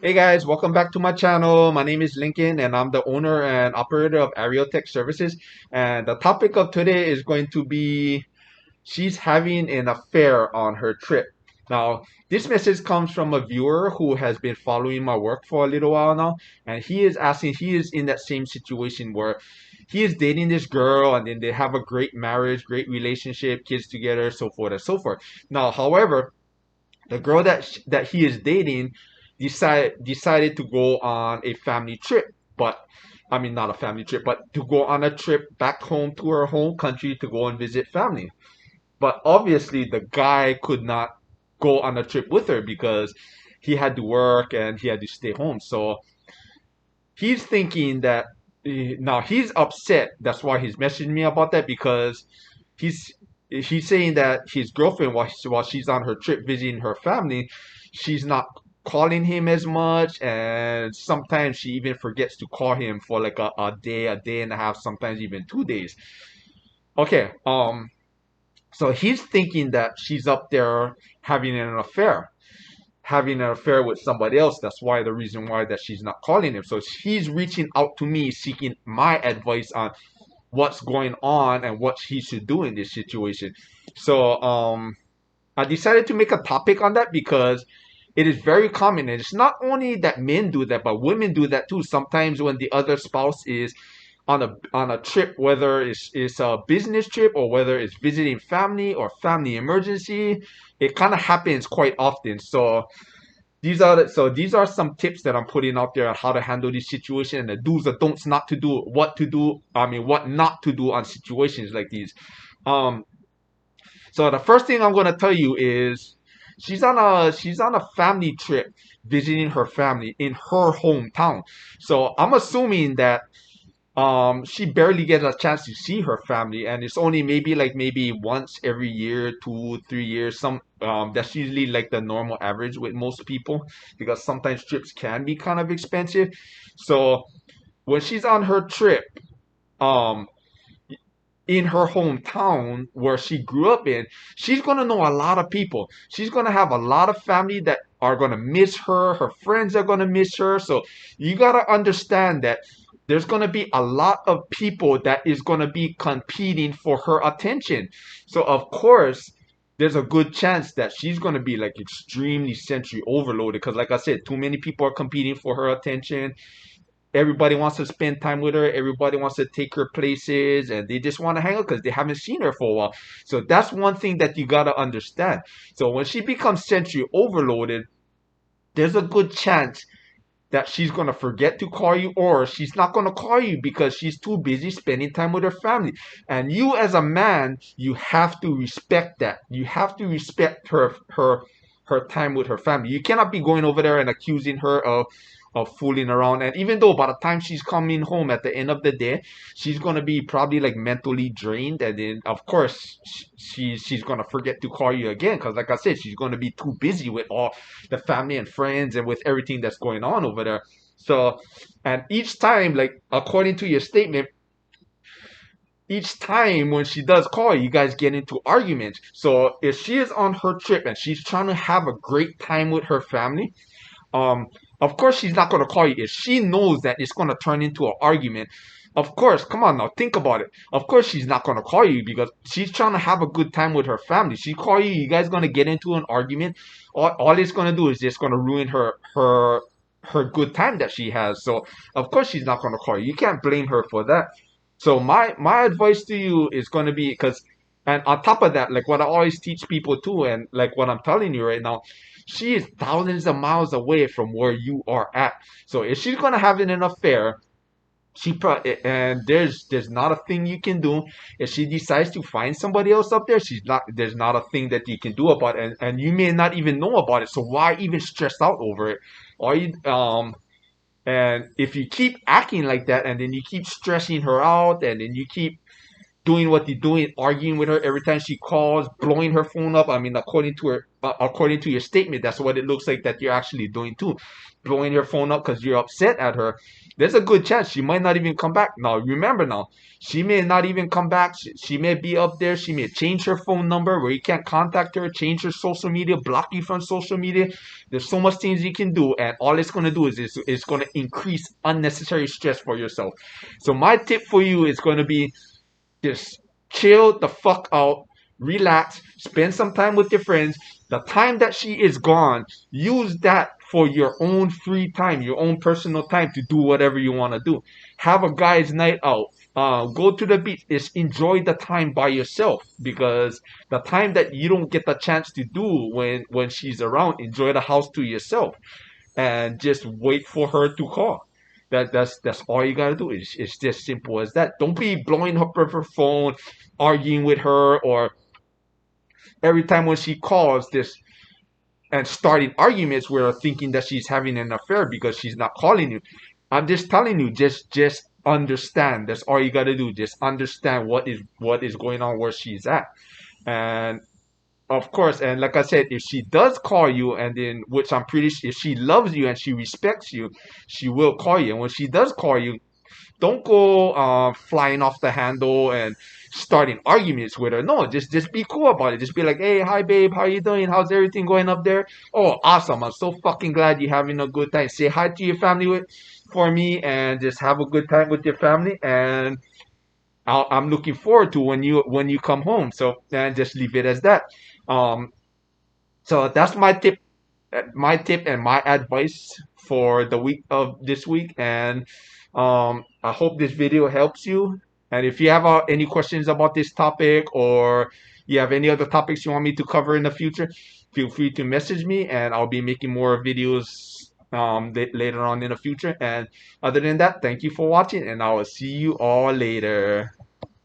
Hey guys, welcome back to my channel. My name is Lincoln and I'm the owner and operator of Aerial Tech Services. And the topic of today is going to be she's having an affair on her trip. Now, this message comes from a viewer who has been following my work for a little while now, and he is in that same situation where he is dating this girl and then they have a great marriage, great relationship, kids together, so forth and so forth. Now, however, the girl that he is dating decided to go on a family trip, but I mean not a family trip, but to go on a trip back home to her home country to go and visit family. But obviously, the guy could not go on a trip with her because he had to work and he had to stay home. So he's thinking that now he's upset. That's why he's messaging me about that because he's he's saying that his girlfriend while she's on her trip visiting her family, she's not calling him as much, and sometimes she even forgets to call him for like a day and a half, sometimes even 2 days. Okay, so he's thinking that she's up there having an affair with somebody else. That's why the reason why that she's not calling him. So he's reaching out to me seeking my advice on what's going on and what he should do in this situation. So I decided to make a topic on that because it is very common, and it's not only that men do that, but women do that too. Sometimes when the other spouse is on a trip, whether it's a business trip or whether it's visiting family or family emergency, it kind of happens quite often. So these are some tips that I'm putting out there on how to handle this situation and the do's and don'ts not to do, what to do, I mean what not to do on situations like these. Um, so the first thing I'm gonna tell you is she's on a family trip visiting her family in her hometown. So I'm assuming that she barely gets a chance to see her family, and it's only maybe once every year, 2 3 years. That's usually like the normal average with most people because sometimes trips can be kind of expensive. So when she's on her trip, um in her hometown where she grew up in, she's gonna know a lot of people. She's gonna have a lot of family that are gonna miss her. Her friends are gonna miss her. So you gotta understand that there's gonna be a lot of people that is gonna be competing for her attention. So of course, there's a good chance that she's gonna be like extremely sensory overloaded because, like I said, too many people are competing for her attention. Everybody wants to spend time with her. Everybody wants to take her places, and they just want to hang out because they haven't seen her for a while. So that's one thing that you gotta understand. So when she becomes sensory overloaded, there's a good chance that she's gonna forget to call you, or she's not gonna call you because she's too busy spending time with her family. And you, as a man, you have to respect that. You have to respect her time with her family. You cannot be going over there and accusing her of fooling around. And even though by the time she's coming home at the end of the day, she's gonna be probably like mentally drained, and then of course she's gonna forget to call you again because, like I said, she's gonna be too busy with all the family and friends and with everything that's going on over there. So, and each time, like according to your statement, each time when she does call you guys get into arguments. So if she is on her trip and she's trying to have a great time with her family, um, of course she's not gonna call you if she knows that it's gonna turn into an argument. Of course, come on now, think about it. Of course she's not gonna call you because she's trying to have a good time with her family. She call you, you guys gonna get into an argument. All it's gonna do is just gonna ruin her good time that she has. So of course she's not gonna call you. You can't blame her for that. So my advice to you is gonna be because, and on top of that, like what I always teach people too, and like what I'm telling you right now, she is thousands of miles away from where you are at. So if she's gonna have an affair, and there's not a thing you can do. If she decides to find somebody else up there, she's not there's not a thing that you can do about it, and you may not even know about it. So why even stress out over it? Or you and if you keep acting like that, and then you keep stressing her out, and then you keep doing what you're doing, arguing with her every time she calls, blowing her phone up. I mean, according to your statement, that's what it looks like that you're actually doing too, blowing her phone up because you're upset at her. There's a good chance she might not even come back. Now, remember now, she may not even come back. She may be up there. She may change her phone number where you can't contact her, change her social media, block you from social media. There's so much things you can do, and all it's going to do is it's going to increase unnecessary stress for yourself. So my tip for you is going to be just chill the fuck out, relax, spend some time with your friends. The time that she is gone, use that for your own free time, your own personal time to do whatever you want to do. Have a guy's night out. Go to the beach. Just enjoy the time by yourself, because the time that you don't get the chance to do when she's around, enjoy the house to yourself, and just wait for her to call. That's all you gotta do. It's just simple as that. Don't be blowing up her phone, arguing with her, or every time when she calls this and starting arguments with her, thinking that she's having an affair because she's not calling you. I'm just telling you, just understand. That's all you gotta do. Just understand what is going on where she's at. And of course, and like I said, if she does call you, and then, which I'm pretty sure, if she loves you and she respects you, she will call you. And when she does call you, don't go flying off the handle and starting arguments with her. No, just be cool about it. Just be like, hey, hi babe, how you doing? How's everything going up there? Oh, awesome! I'm so fucking glad you're having a good time. Say hi to your family for me, and just have a good time with your family. And I'm looking forward to when you come home. So, and just leave it as that. Um, so that's my tip and my advice for the week of this week. And I hope this video helps you. And if you have any questions about this topic, or you have any other topics you want me to cover in the future, feel free to message me, and I'll be making more videos later on in the future. And other than that, thank you for watching, and I will see you all later.